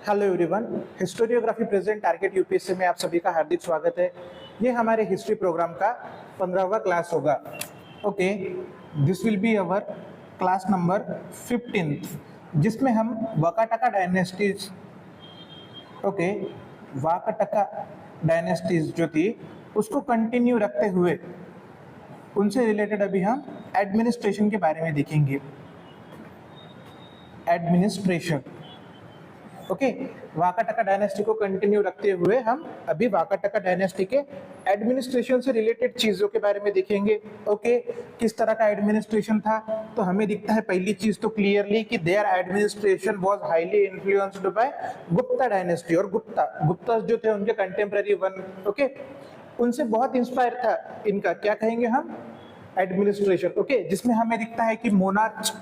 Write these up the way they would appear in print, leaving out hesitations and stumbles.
Hello everyone, historiography present target UPSC में आप सभी का हार्दिक स्वागत है। ये हमारे हिस्ट्री प्रोग्राम का 15वां क्लास होगा। Okay, this will be our class number 15, जिसमें हम वाकाटका डायनेस्टीज वाकाटका डायनेस्टीज जो थी उसको कंटिन्यू रखते हुए उनसे रिलेटेड अभी हम एडमिनिस्ट्रेशन के बारे में देखेंगे। एडमिनिस्ट्रेशन, ओके, वाकाटका डायनेस्टी को कंटिन्यू रखते हुए हम अभी वाकाटका डायनेस्टी के एडमिनिस्ट्रेशन से रिलेटेड चीजों के बारे में देखेंगे। ओके, किस तरह का एडमिनिस्ट्रेशन था, तो हमें दिखता है पहली चीज तो क्लियरली कि their administration was highly influenced by Gupta dynasty. और गुप्ता जो थे उनके कंटेम्पररी वन, ओके, उनसे बहुत इंस्पायर था इनका, क्या कहेंगे हम, एडमिनिस्ट्रेशन। ओके, जिसमें हमें दिखता है कि मोनार्च,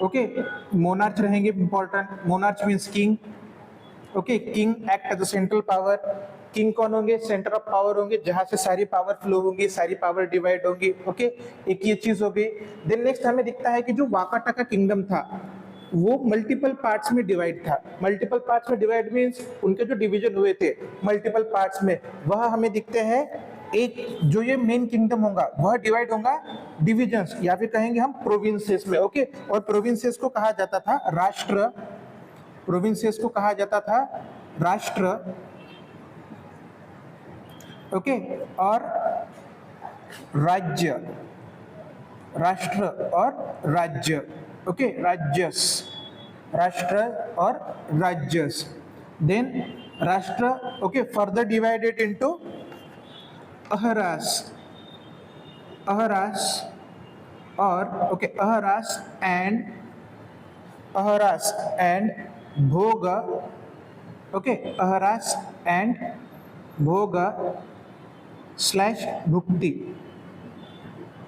ओके, मोनार्च रहेंगे important. Monarch means king. Okay, king act as a central power. King कौन होंगे, सेंटर ऑफ पावर होंगे, जहां से सारी पावर फ्लो होंगी, सारी पावर डिवाइड होंगी। ओके, एक ये चीज हो गई। देन नेक्स्ट हमें दिखता है कि जो वाकाटका किंगडम था वो मल्टीपल पार्ट्स में डिवाइड था। मल्टीपल पार्ट्स में डिवाइड मींस उनके जो डिवीजन हुए थे मल्टीपल पार्ट्स में, वह हमें दिखते हैं। एक जो ये मेन किंगडम होगा वह डिवाइड होगा डिविजन्स, या फिर कहेंगे हम प्रोविंसेस में। ओके, और प्रोविंसेस को कहा जाता था राष्ट्र। प्रोविंसेस को कहा जाता था राष्ट्र। ओके, और राज्य, राष्ट्र और राज्य। ओके, राज्यस, राष्ट्र और राज्यस। देन राष्ट्र, ओके, फर्दर डिवाइडेड इनटू अहरास, अहरास और ओके, अहरास एंड भोग। ओके, अहरास एंड भोग स्लैश भुक्ति।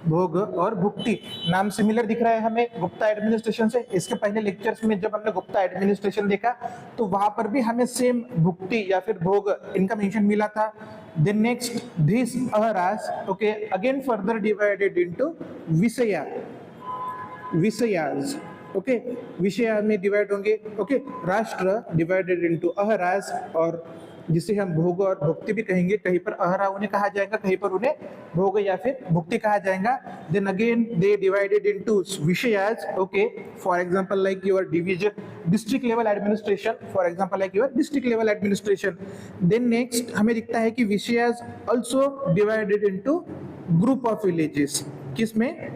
भोग और भुक्ति नाम सिमिलर दिख रहा है हमें गुप्ता एडमिनिस्ट्रेशन से। इसके पहले लेक्चर्स में जब हमने गुप्ता एडमिनिस्ट्रेशन देखा तो वहां पर भी हमें सेम भुक्ति या फिर भोग इनका मेंशन मिला था। देन नेक्स्ट दिस अहरास, okay, again further divided into विषया, विषयाज। ओके, विषय में डिवाइड होंगे। ओके, राष्ट्र डिवाइडेड इनटू अहरास, और जिसे हम भोग और भुक्ति भी कहेंगे। कहीं पर अहरा उन्हें कहा जाएगा, कहीं पर उन्हें भोग या फिर भुक्ति कहा जाएगा। Then again they divided into विषयाज। Okay, for example like your division district level administration, for example like your district level administration. Then next हमें दिखता है कि विषयाज also divided into group of villages. किसमें,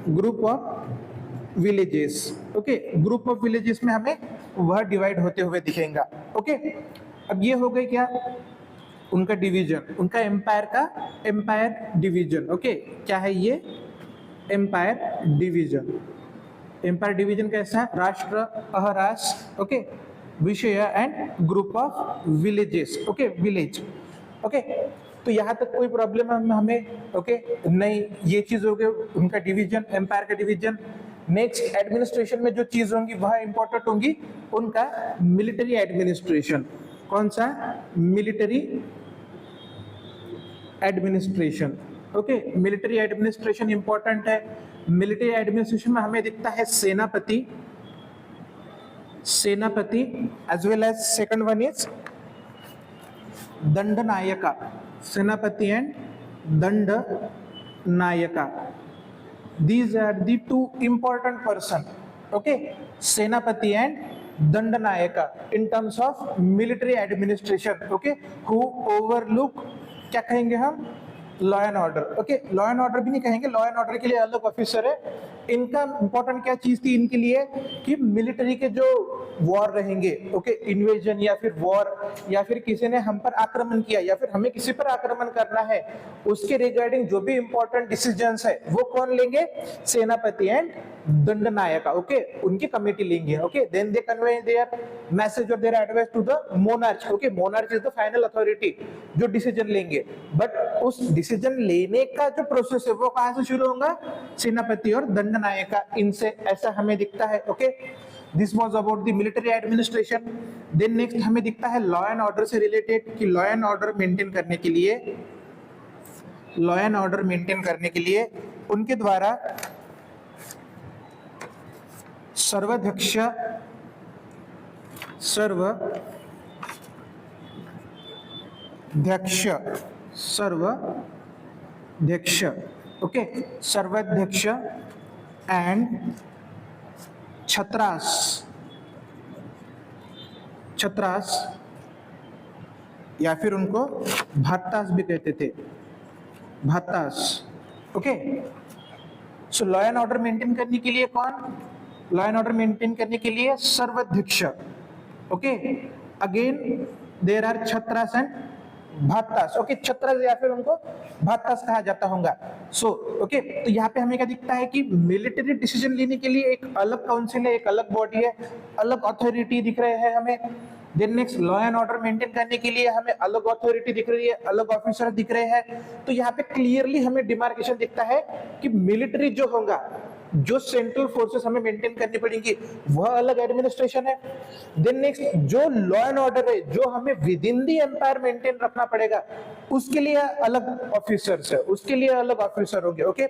group of villages. Okay, group of villages में हमें वह divide होते हुए दिखेगा। ओके, अब ये हो गई क्या, उनका डिवीजन, उनका एम्पायर का एम्पायर डिवीजन। ओके, क्या है ये, एम्पायर डिवीजन। एम्पायर डिवीजन कैसा, राष्ट्र, अहरास, ओके, विषय and group of villages. Okay, village. Okay, तो यहाँ तक कोई प्रॉब्लम हमें ओके नहीं। ये चीज हो गई उनका डिवीजन, एम्पायर का डिवीजन। नेक्स्ट एडमिनिस्ट्रेशन में जो चीज होंगी वह इंपॉर्टेंट होंगी उनका मिलिट्री एडमिनिस्ट्रेशन। कौन सा, military administration. Okay, military administration important है। मिलिट्री एडमिनिस्ट्रेशन में हमें दिखता है सेनापति, सेनापति as well as second one is दंडनायका। सेनापति एंड दंडनायका, these are the two important person. Okay, सेनापति एंड दंडनायका in terms of military administration. Okay, who overlook, क्या कहेंगे हम, law and order. Okay, law and order भी नहीं कहेंगे, लॉ एंड ऑर्डर के लिए अलग ऑफिसर है। इनका इंपॉर्टेंट क्या चीज थी इनके लिए, कि मिलिट्री के जो वॉर रहेंगे, ओके, इन्वेजन या फिर वॉर, या फिर किसी ने हम पर आक्रमण किया या फिर हमें किसी पर आक्रमण करना है, उसके रिगार्डिंग जो भी इंपॉर्टेंट डिसीजंस है वो कौन लेंगे, सेनापति एंड दंडनायका। ओके, उनकी कमेटी लेंगे। Okay, then they convey their message और their advice to the monarch. Okay, monarch is the final authority जो डिसीजन लेंगे, बट उस डिसीजन लेने का जो प्रोसेस है वो कहां से शुरू होगा, सेनापति और दंडनायका, इनसे, ऐसा हमें दिखता है। Okay, this was about the military administration. Then next हमें दिखता है लॉ एंड ऑर्डर से रिलेटेड, कि लॉ एंड ऑर्डर मेंटेन करने के लिए, लॉ एंड ऑर्डर मेंटेन करने के लिए उनके द्वारा सर्वाध्यक्ष सर्वाध्यक्ष, सर्वाध्यक्ष, ओके, सर्वाध्यक्ष एंड छत्रास, छत्रास या फिर उनको भातास भी कहते थे, भातास, okay. So law and order maintain करने के लिए कौन, लॉ एंड ऑर्डर मेंटेन करने के लिए सर्वाध्यक्ष, ओके। अगेन देयर आर छत्रास एंड भातास, ओके, छत्रास या फिर उनको भातास कहा जाता होगा। सो ओके, तो यहाँ पे हमें क्या दिखता है कि मिलिट्री डिसीजन लेने के लिए एक अलग काउंसिल है, एक अलग बॉडी है, अलग अथॉरिटी दिख रहे हैं हमें। Then next law and order maintain करने के लिए हमें अलग अथॉरिटी दिख रही है, अलग ऑफिसर दिख रहे हैं। तो यहाँ पे क्लियरली हमें डिमार्केशन दिखता है कि मिलिट्री जो होगा, जो सेंट्रल फोर्सेस हमें मेंटेन करनी पड़ेंगी, वह अलग एडमिनिस्ट्रेशन है। देन नेक्स्ट जो लॉ एंड ऑर्डर है, जो हमें within the empire maintain रखना पड़ेगा, उसके लिए अलग ऑफिसर्स है, उसके लिए अलग ऑफिसर होंगे, ओके।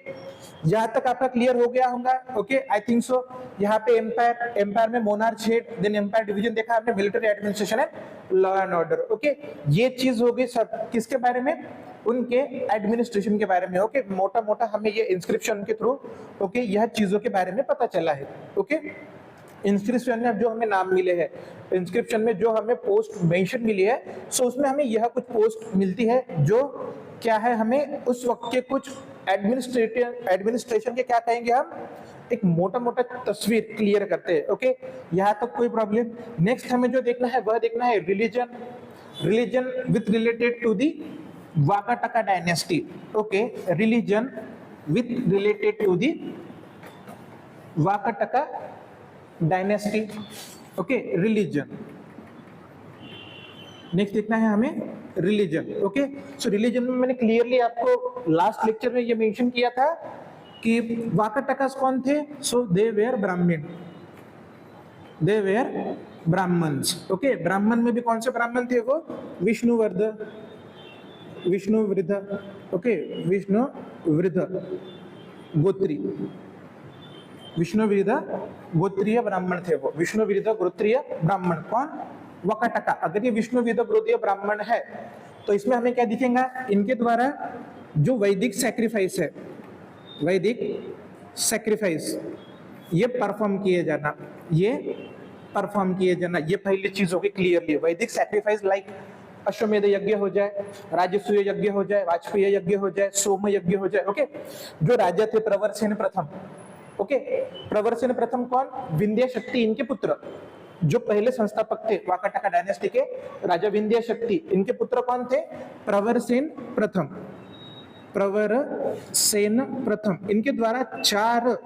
यहां तक आपका क्लियर हो गया होगा, ओके, आई थिंक सो। यहाँ पे एम्पायर, एम्पायर में monarch head, then empire division देखा आपने, मिलिट्री एडमिनिस्ट्रेशन है, लॉ एंड ऑर्डर, ओके। ये चीज हो गई सब किसके बारे में, उनके एडमिनिस्ट्रेशन के बारे में, ओके। मोटा मोटा हमें ये इंस्क्रिप्शन के थ्रू, ओके, यह चीजों के बारे में पता चला है, ओके। इंस्क्रिप्शन में जो हमें नाम मिले हैं, इंस्क्रिप्शन में जो हमें पोस्ट मेंशन मिली है, सो उसमें हमें यह कुछ पोस्ट मिलती है जो क्या है, हमें उस वक्त के कुछ एडमिनिस्ट्रेशन के क्या कहेंगे हम, एक मोटा मोटा तस्वीर क्लियर करते हैं, ओके। यहाँ तक कोई प्रॉब्लम। नेक्स्ट हमें जो देखना है वह देखना है religion, religion with related to the Vakataka dynasty, okay, religion with related to the Vakataka dynasty, okay, religion. Next देखना है हमें रिलीजन, ओके। सो रिलीजन में मैंने क्लियरली आपको लास्ट लेक्चर में ये मेंशन किया था कि वाकाटकास कौन थे, सो दे वेर ब्राह्मण, दे वेर ब्राह्मण्स, ओके। ब्राह्मण में भी कौन से ब्राह्मण थे, वो विष्णुवर्धन, विष्णुवृद्ध, ओके, विष्णुवृद्ध गोत्री, विष्णुवृद्ध गोत्रीय ब्राह्मण थे वो, विष्णुवृद्ध गोत्रीय ब्राह्मण कौन, वाकाटका। अगर ये विष्णुवृद्ध गोत्रीय ब्राह्मण है तो इसमें हमें क्या दिखेगा, इनके द्वारा जो वैदिक सैक्रिफाइस है, वैदिक सैक्रिफाइस ये परफॉर्म किए जाना, ये परफॉर्म किए जाना, ये पहली चीज होगी क्लियरली। वैदिक सैक्रिफाइस लाइक अश्वमेध यज्ञ हो जाए, राजसूय यज्ञ हो जाए, वाजपेयी यज्ञ हो जाए, सोम यज्ञ हो जाए, ओके। जो राजा थे प्रवरसेन प्रथम, ओके, प्रवरसेन प्रथम कौन, विंध्य शक्ति इनके पुत्र, जो पहले संस्थापक थे वाकाटका डायनेस्टी के, राजा विंध्य शक्ति, इनके पुत्र कौन थे, प्रवरसेन प्रथम, प्रवरसेन प्रथम। इनके द्वारा 4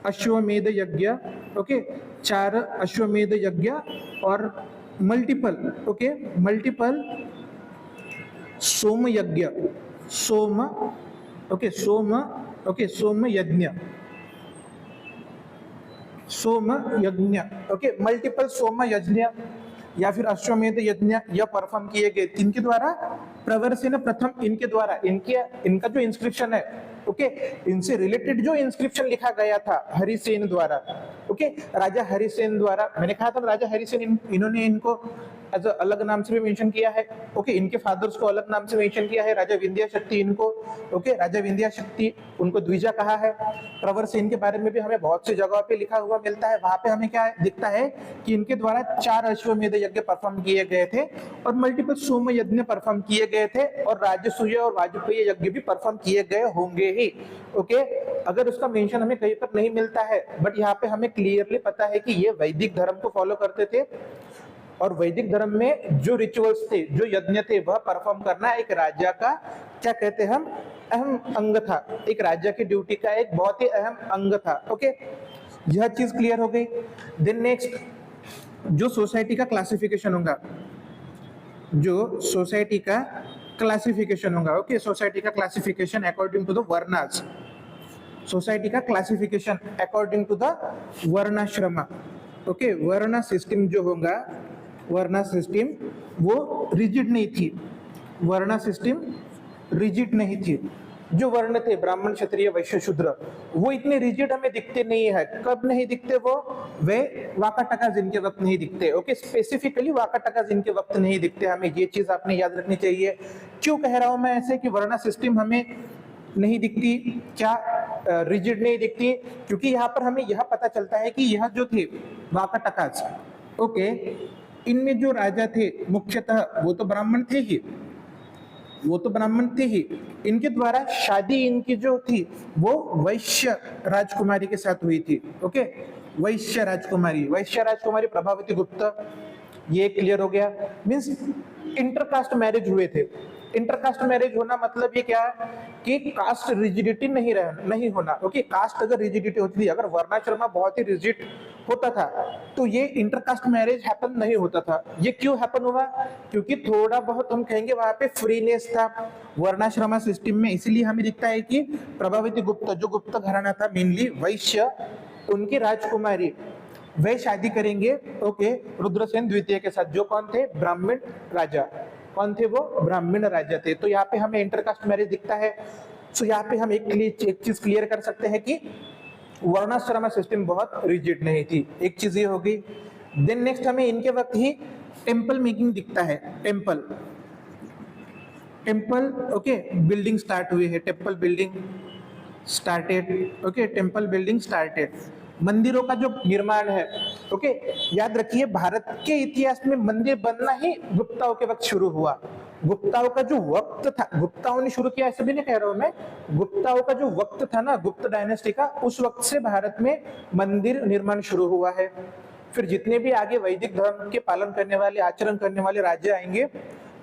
अश्वमेध यज्ञ, ओके, 4 अश्वमेध यज्ञ और मल्टीपल, ओके, मल्टीपल सोम यज्ञ, सोम, ओके, सोम, ओके, सोम यज्ञ, सोम यज्ञ, ओके, मल्टीपल सोम यज्ञ या फिर अश्वमेध यज्ञ यह परफॉर्म किए गए इनके द्वारा। प्रवरसेन प्रथम इनके द्वारा, इनका जो इंस्क्रिप्शन है, ओके, इनसे रिलेटेड जो इंस्क्रिप्शन लिखा गया था हरिसेन द्वारा, ओके, राजा हरिसेन द्वारा। मैंने कहा था राजा हरिसेन, इन्होंने इनको एज अलग नाम से भी मेंशन किया है, ओके, इनके फादर्स को अलग नाम से मेंशन किया है, राजा विंध्य शक्ति इनको, ओके, राजा विंध्य शक्ति उनको द्विजा कहा है। प्रवरसेन के बारे में भी हमें बहुत सी जगहों पे लिखा हुआ मिलता है, वहां पे हमें क्या दिखता है कि इनके द्वारा 4 अश्वमेध यज्ञ परफॉर्म किए गए थे और मल्टीपल सोम यज्ञ परफॉर्म किए गए थे और राजसूय और वाजपेयी यज्ञ भी परफॉर्म किए गए होंगे ही, ओके। अगर उसका मेंशन हमें कहीं पर नहीं मिलता है, बट यहाँ पे हमें क्लियरली पता है कि ये वैदिक धर्म को फॉलो करते थे और वैदिक धर्म में जो रिचुअल्स थे, जो यज्ञ थे, वह परफॉर्म करना एक राजा का क्या कहते हैं हम, अहम अंग था, एक राजा की ड्यूटी का एक बहुत ही अहम अंग था, ओके। यह चीज क्लियर हो गई। देन नेक्स्ट जो सोसाइटी का क्लासिफिकेशन होगा, जो सोसाइटी का क्लासिफिकेशन होगा, ओके, सोसाइटी का classification according to the varnas, society का classification according to the varnashrama, okay. Varna system जो होगा, वर्ण सिस्टम वो रिजिड नहीं थी, वर्ण सिस्टम रिजिड नहीं थी, जो वर्ण थे ब्राह्मण क्षत्रिय वैश्य शूद्र, वो इतने रिजिड हमें दिखते नहीं है। कब नहीं दिखते वो? वे वाकाटका जिनके वक्त नहीं दिखते। ओके, स्पेसिफिकली वाकाटका जिनके वक्त नहीं दिखते। हमें ये चीज आपने याद रखनी चाहिए। क्यों कह रहा हूं मैं ऐसे कि वर्णा सिस्टम हमें नहीं दिखती, क्या रिजिड नहीं दिखती? क्योंकि यहाँ पर हमें यह पता चलता है कि यह जो थे वाकाटकास, ओके, इनमें जो राजा थे मुख्यतः वो तो ब्राह्मण थे ही, वो तो ब्राह्मण थे ही। इनके द्वारा शादी इनकी जो थी वो वैश्य राजकुमारी के साथ हुई थी। ओके, वैश्य राजकुमारी प्रभावती गुप्ता, ये क्लियर हो गया। मींस इंटरकास्ट मैरिज हुए थे। इंटरकास्ट मैरिज होना मतलब ये क्या है कि कास्ट रिजिडिटी नहीं होना। ओके, कास्ट अगर रिजिडिटी होती थी, अगर वर्णाश्रम बहुत ही रिजिड होता था तो ये इंटरकास्ट मैरिज हैपन नहीं होता था। ये क्यों हैपन हुआ? क्योंकि थोड़ा बहुत हम कहेंगे वहां पे फ्रीनेस था वर्णाश्रम सिस्टम में। इसलिए हमें दिखता है कि प्रभावती गुप्ता, जो गुप्ता घराना था मेनली वैश्य, उनकी राजकुमारी वे शादी करेंगे, ओके, रुद्रसेन द्वितीय के साथ, जो कौन थे? ब्राह्मण राजा। कौन थे वो? ब्राह्मण राजा थे। तो यहाँ पे हमें इंटरकास्ट मैरिज दिखता है। सो यहाँ पे हम एक चीज क्लियर कर सकते हैं कि वर्णाश्रम सिस्टम बहुत रिजिड नहीं थी। एक चीज ये होगी। देन नेक्स्ट हमें इनके वक्त ही टेम्पल मेकिंग दिखता है। टेम्पल, ओके, बिल्डिंग स्टार्ट हुई है। Temple building started. Okay, temple building started. मंदिरों का जो निर्माण है, ओके, याद रखिए भारत के इतिहास में मंदिर बनना ही गुप्ताओं के वक्त शुरू हुआ। गुप्ताओं का जो वक्त था, गुप्ताओं ने शुरू किया ऐसे भी नहीं कह रहा हूं मैं, गुप्ताओं का जो वक्त था ना, गुप्त डायनेस्टी का, उस वक्त से भारत में मंदिर निर्माण शुरू हुआ है। फिर जितने भी आगे वैदिक धर्म के पालन करने वाले, आचरण करने वाले राज्य आएंगे,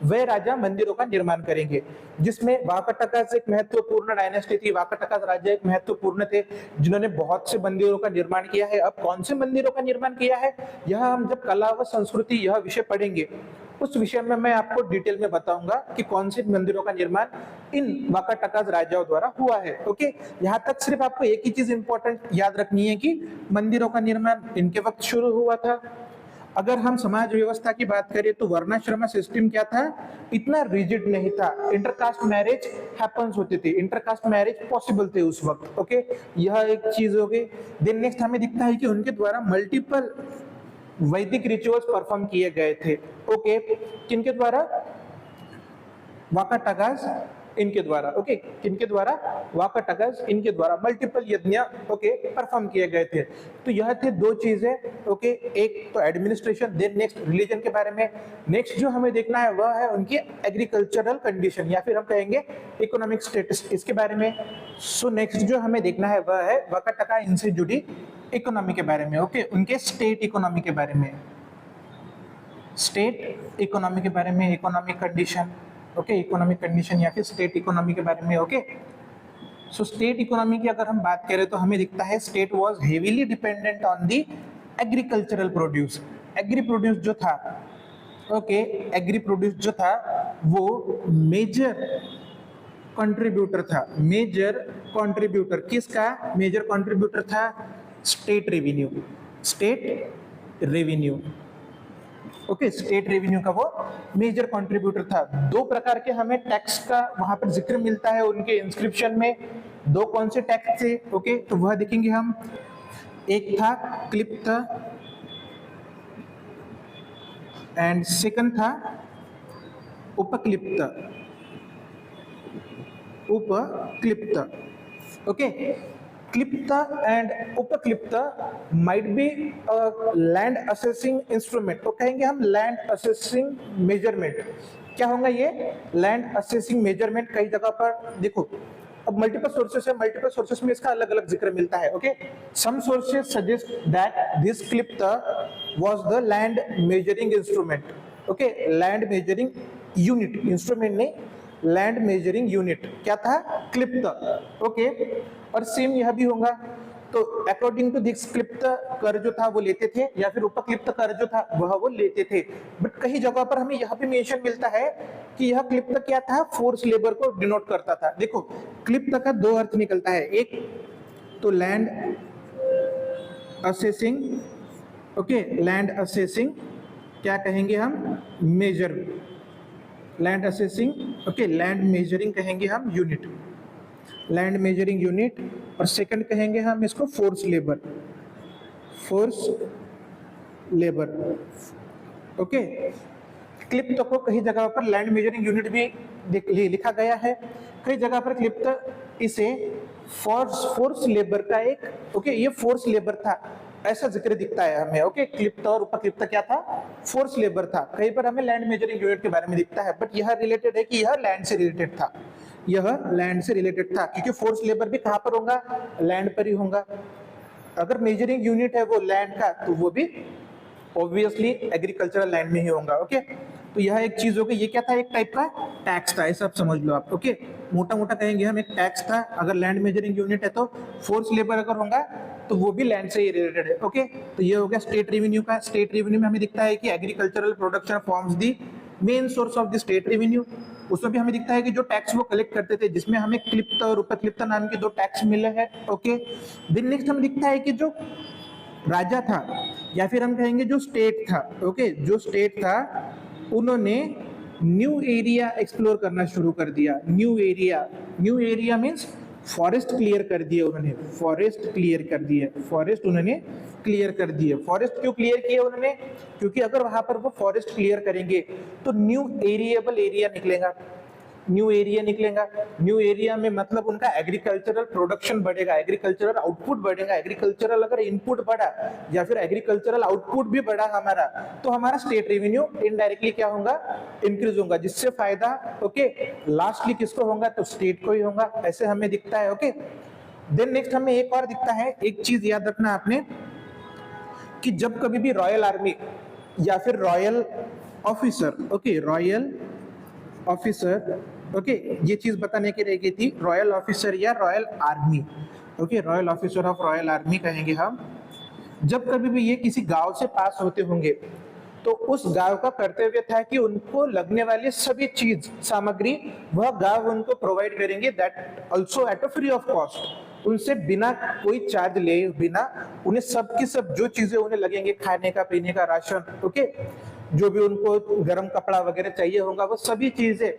वे राजा मंदिरों का निर्माण करेंगे, जिसमें वाकाटका एक महत्वपूर्ण डायनेस्टी थी। वाकाटका राज्य एक महत्वपूर्ण थे जिन्होंने बहुत से मंदिरों का निर्माण किया है। अब कौन से मंदिरों का निर्माण किया है, यह हम जब कला व संस्कृति यह विषय पढ़ेंगे, उस विषय में मैं आपको डिटेल में बताऊंगा कि कौन से मंदिरों का निर्माण इन वाकाटका राजाओं द्वारा हुआ है। ओके, यहाँ तक सिर्फ आपको एक ही चीज इंपॉर्टेंट याद रखनी है कि मंदिरों का निर्माण इनके वक्त शुरू हुआ था। अगर हम समाज व्यवस्था की बात करें तो वर्णाश्रम सिस्टम क्या था? इतना रिजिड नहीं था। इंटरकास्ट मैरिज हैपेंस होती थी, इंटरकास्ट मैरिज पॉसिबल थे उस वक्त। ओके, यह एक चीज हो गई। देन नेक्स्ट हमें दिखता है कि उनके द्वारा मल्टीपल वैदिक रिचुअल्स परफॉर्म किए गए थे। ओके, किनके द्वारा? वाकाटकास इनके द्वारा। ओके, किनके द्वारा? वाकाटकास इनके द्वारा मल्टीपल यज्ञ, ओके, परफॉर्म किए गए थे। तो यह थे दो चीजें। ओके, एक तो एडमिनिस्ट्रेशन, देन नेक्स्ट रिलीजन के बारे में। नेक्स्ट जो हमें देखना है वह है उनकी एग्रीकल्चरल कंडीशन, या फिर हम कहेंगे इकोनॉमिक स्टेटस, इसके बारे में। सो नेक्स्ट जो हमें देखना है वह है वाकाटका इनसे जुड़ी इकोनॉमी के बारे में। ओके, उनके स्टेट इकोनॉमी के बारे में, स्टेट इकोनॉमी के बारे में, economic condition. Okay, economic condition या फिर स्टेट इकोनॉमी के बारे में। ओके, सो स्टेट इकोनॉमी की अगर हम बात करें तो हमें दिखता है state was heavily dependent on the agricultural produce. Agri produce जो था, ओके, एग्री प्रोड्यूस जो था वो मेजर कंट्रीब्यूटर था। मेजर कंट्रीब्यूटर किसका? मेजर कंट्रीब्यूटर था state revenue. State revenue, okay, state revenue का वो मेजर कंट्रीब्यूटर था। दो प्रकार के हमें टैक्स का वहां पर जिक्र मिलता है उनके इंस्क्रिप्शन में। दो कौन से टैक्स थे? ओके, तो वह देखेंगे हम। एक था क्लिप्त एंड सेकंड था उपक्लिप्त। उपक्लिप्त, ओके, क्लिप्त एंड उपक्लिप्त might be land assessing instrument. तो कहेंगे हम लैंड असेसिंग मेजरमेंट। क्या होगा ये लैंड असेसिंग मेजरमेंट? कई जगह पर देखो, अब मल्टीपल सोर्सेस है, मल्टीपल सोर्सेस में इसका अलग अलग जिक्र मिलता है। Okay, some sources suggest that this Klipta was the land measuring instrument. Okay, land measuring unit, instrument नहीं, लैंड मेजरिंग यूनिट क्या था? क्लिप्त। ओके, और सेम यह भी होगा। तो अकॉर्डिंग टू दिस क्लिप्त कर जो था वो लेते थे, या फिर उपक्लिप्त कर जो था वह वो लेते थे। बट कई जगह पर हमें यह भी मेंशन मिलता है कि यह क्लिप्त क्या था? फोर्स लेबर को डिनोट करता था। देखो, क्लिप्त का दो अर्थ निकलता है। एक तो land assessing, okay, land assessing क्या कहेंगे हम? Major, land assessing, okay, land measuring कहेंगे हम यूनिट। लैंड मेजरिंग यूनिट, और सेकंड कहेंगे हम इसको force labour, force labour. Okay, Klipta को कई जगह पर लैंड मेजरिंग यूनिट भी लिखा गया है, कई जगह पर क्लिप्त इसे फोर्स लेबर का एक, ओके, ये फोर्स लेबर था ऐसा जिक्र दिखता है हमें। ओके, क्लिप्त और उपक्लिप्त क्या था, फोर्स लेबर था। कहीं पर हमें लैंड मेजरिंग यूनिट के बारे में दिखता है, बट यह रिलेटेड है कि यह लैंड से रिलेटेड था, यह लैंड से रिलेटेड था, क्योंकि फोर्स लेबर भी कहां पर होगा, लैंड पर ही होगा। अगर मेजरिंग यूनिट है वो लैंड का, तो वो भी ऑब्वियसली एग्रीकल्चरल लैंड में ही होगा। ओके, तो यह एक चीज हो गई। ये क्या था, एक टाइप का टैक्स था, ऐसा आप समझ लो आप। ओके, मोटा मोटा कहेंगे हम एक टैक्स था। अगर लैंड मेजरिंग यूनिट है तो फोर्स लेबर अगर होगा तो वो भी लैंड से ही रिलेटेड है। ओके, तो ये हो गया स्टेट रेवेन्यू का। स्टेट रेवेन्यू में हमें दिखता है कि agricultural production forms the main source of the state revenue. उसमें भी हमें दिखता है कि जो टैक्स वो कलेक्ट करते थे, जिसमें हमें क्लिप्त और उपक्लिप्त नाम के दो टैक्स मिले हैं। ओके, देन नेक्स्ट हमें दिखता है कि जो राजा था, या फिर हम कहेंगे जो स्टेट था, ओके, जो स्टेट था, उन्होंने न्यू एरिया एक्सप्लोर करना शुरू कर दिया। New area means forest clear कर दिए उन्होंने, फॉरेस्ट क्लियर कर दिए, फॉरेस्ट उन्होंने क्लियर कर दिए। फॉरेस्ट क्यों क्लियर किए उन्होंने, क्योंकि अगर वहां पर वो फॉरेस्ट क्लियर करेंगे तो न्यू एरिएबल एरिया निकलेगा, न्यू एरिया निकलेगा। न्यू एरिया में मतलब उनका एग्रीकल्चरल प्रोडक्शन बढ़ेगा, एग्रीकल्चरल आउटपुट बढ़ेगा। एग्रीकल्चरल अगर इनपुट बढ़ा या फिर एग्रीकल्चरल आउटपुट भी बढ़ा हमारा, तो हमारा स्टेट रेवेन्यू इनडायरेक्टली क्या होगा, इंक्रीज होगा, जिससे फायदा, ओके, लास्टली किसको होगा, तो स्टेट को ही होगा। ऐसे हमें दिखता है। ओके, देन नेक्स्ट हमें एक और दिखता है, एक चीज याद रखना आपने, कि जब कभी भी रॉयल आर्मी या फिर royal officer, okay, royal officer, okay, ये चीज बताने की रह गई थी, रॉयल ऑफिसर या royal army. Okay, royal officer of royal army कहेंगे हम। जब कभी भी ये किसी गांव से पास होते होंगे, तो उस गांव का कर्तव्य था कि उनको लगने वाली सभी चीज सामग्री वह गांव उनको प्रोवाइड करेंगे, that also at a free of cost. उनसे बिना कोई चार्ज ले, बिना, उन्हें सब की सब जो चीजें उन्हें लगेंगे, खाने का, पीने का, राशन, ओके, जो भी उनको गर्म कपड़ा वगैरह चाहिए होगा, वो सभी चीजें,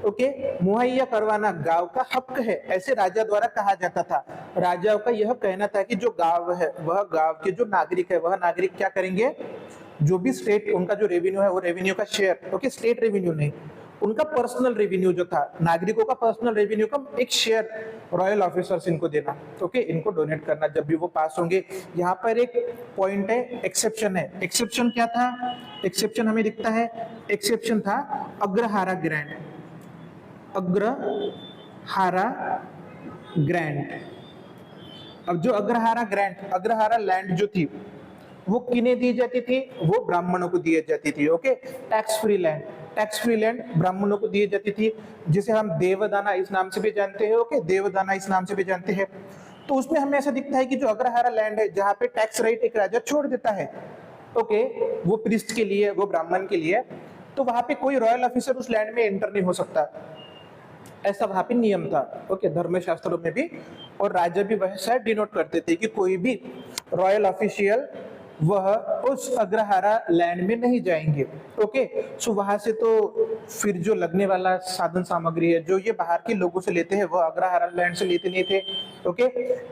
ओके, मुहैया करवाना गांव का हक है, ऐसे राजा द्वारा कहा जाता था। राजाओं का यह कहना था कि जो गांव है, वह गांव के जो नागरिक है, वह नागरिक क्या करेंगे, जो भी स्टेट उनका जो रेवेन्यू है, वो रेवेन्यू का शेयर, ओके, स्टेट रेवेन्यू नहीं, उनका पर्सनल रेवेन्यू जो था, नागरिकों का पर्सनल रेवेन्यू का एक शेयर रॉयल ऑफिसर्स इनको देना, ओके, इनको डोनेट करना जब भी वो पास होंगे। यहाँ पर एक पॉइंट है, एक्सेप्शन है। एक्सेप्शन क्या था, एक्सेप्शन हमें दिखता है, एक्सेप्शन था अग्रहारा ग्रांट, अग्रहारा ग्रांट। अब जो अग्रहारा ग्रांट, अग्रहारा लैंड जो थी, वो किन्हें दी जाती थी, वो ब्राह्मणों को दी जाती थी। Okay, tax free land, tax free land ब्राह्मणों को दी जाती थी, जिसे हम देवदाना इस नाम से भी जानते हैं। ओके, देवदाना इस नाम से भी जानते हैं। तो उसमें हमें ऐसा दिखता है कि जो अग्रहारा लैंड है, जहाँ पे टैक्स राइट एक राजा छोड़ देता है, ओके, वो प्रीस्ट के लिए, वो ब्राह्मण के लिए, तो वहां पे कोई रॉयल ऑफिसर उस लैंड में एंटर नहीं हो सकता, ऐसा वहां पे नियम था। ओके, धर्मशास्त्रों में भी, और राजा भी वैसा डिनोट करते थे कि कोई भी रॉयल ऑफिशियल वह उस अग्रहारा लैंड में नहीं जाएंगे। ओके, सो वहां से तो फिर जो लगने वाला साधन सामग्री है, जो ये बाहर के लोगों से लेते हैं, वह अग्रहारा लैंड से लेते नहीं थे। ओके,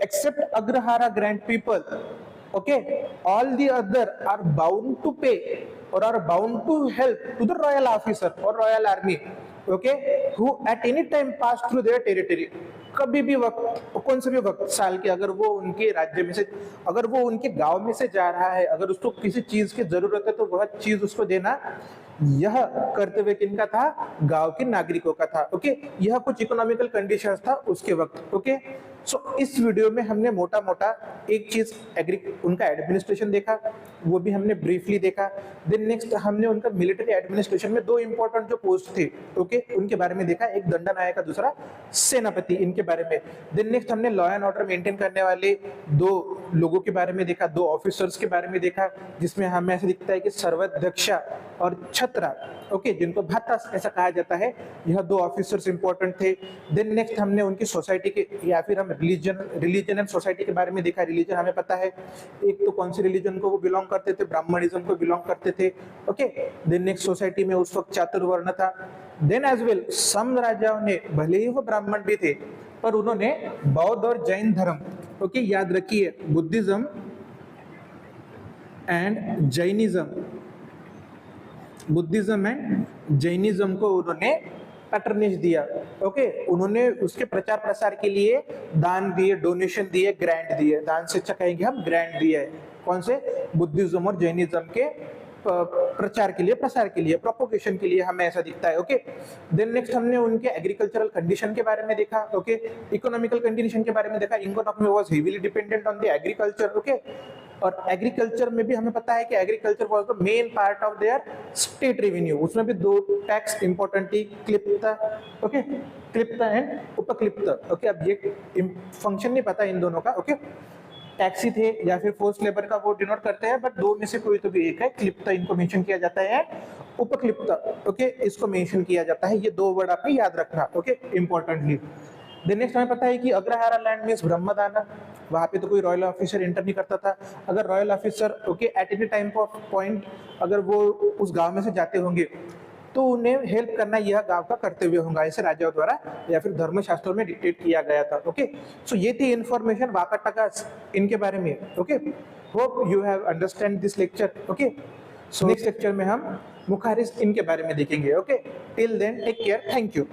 एक्सेप्ट अग्रहारा grant people, okay, all the other are bound to pay और are bound to help to the royal officer और royal army, okay, who at any time pass through their territory. कभी भी वक्त, कौन से भी वक्त साल के, अगर वो उनके राज्य में से, अगर वो उनके गांव में से जा रहा है, अगर उसको किसी चीज की जरूरत है, तो वह चीज उसको देना, यह कर्तव्य किनका था, गांव के नागरिकों का था। ओके, यह कुछ इकोनॉमिकल कंडीशंस था उसके वक्त। ओके, सो इस वीडियो में हमने मोटा मोटा एक चीज उनका एडमिनिस्ट्रेशन देखा, वो भी हमने ब्रीफली देखा। देन नेक्स्ट हमने उनका मिलिट्री एडमिनिस्ट्रेशन में दो इंपॉर्टेंट जो पोस्ट थे, ओके, उनके बारे में देखा, एक दंडनायक का, दूसरा सेनापति, इनके बारे में। देन नेक्स्ट हमने लॉ एंड ऑर्डर मेंटेन करने वाले दो लोगों के बारे में देखा, दो ऑफिसर्स के बारे में देखा, जिसमें हमें ऐसा दिखता है कि सर्वाध्यक्षा और छत्रा, ओके, जिनको भाता ऐसा कहा जाता है, यह दो ऑफिसर्स इंपॉर्टेंट थे। देन नेक्स्ट हमने उनकी सोसाइटी के, या फिर हम रिलीजन एंड सोसाइटी के बारे में देखा। रिलीजन हमें पता है, एक तो कौन से रिलीजन को वो बिलोंग करते थे, ब्राह्मणिज्म को बिलोंग करते थे। ओके, देन नेक्स्ट सोसाइटी में उस वक्त चातुर्वर्ण था। देन एज वेल सम राजाओं ने, भले ही वो ब्राह्मण भी थे, पर उन्होंने बौद्ध और जैन धर्म, ओके याद रखिए, बुद्धिज्म एंड जैनिज्म को उन्होंने पैटर्नेज दिया। ओके, उन्होंने उसके प्रचार प्रसार के लिए दान दिए, डोनेशन दिए, ग्रांट दिए। दान से अच्छा कहेंगे हम, ग्रांट दिए। कौन से? बुद्धिज्म और जैनिज्म के प्रचार के लिए, प्रसार के लिए, प्रोपोगेशन के लिए, हमें ऐसा दिखता है। ओके, देन नेक्स्ट हमने उनके एग्रीकल्चरल कंडीशन के बारे में देखा। ओके, इकोनॉमिकल कंडीशन के बारे में देखा। Economy was heavily dependent on the agriculture. Okay, और एग्रीकल्चर में भी हमें पता है कि agriculture was the main part of their state revenue. उसमें भी दो टैक्स इंपॉर्टेंट थी, क्लिप्त, ओके, क्लिप्त एंड उपक्लिप्त। ओके, अब ये फंक्शन नहीं पता इन दोनों का। ओके, टैक्सी थे या फिर फोर्स लेबर का वो डिनोट करते हैं, बट दो में से कोई तो भी एक है। क्लिप्त इनको मेंशन किया जाता है, उपक्लिप्त, ओके, इसको मेंशन किया जाता है। ये दो वर्ड आपने याद रखना, ओके, इंपॉर्टेंटली। देन नेक्स्ट हमें पता है कि अग्रहारा लैंड मींस ब्रह्मदान। वहां पे तो कोई रॉयल ऑफिसर एंटर नहीं करता था। अगर royal officer, okay, eight any time of point अगर वो उस गांव में से जाते होंगे तो उन्हें हेल्प करना यह गांव का कर्तव्य होगा, ऐसे राजाओं द्वारा या फिर धर्मशास्त्रों में डिक्टेट किया गया था। ओके, सो ये थी इंफॉर्मेशन वाकाटका इनके बारे में। Okay, hope you have understand this lecture. Okay, so next lecture में हम मुखारिज इनके बारे में देखेंगे। Okay, till then take care, thank you.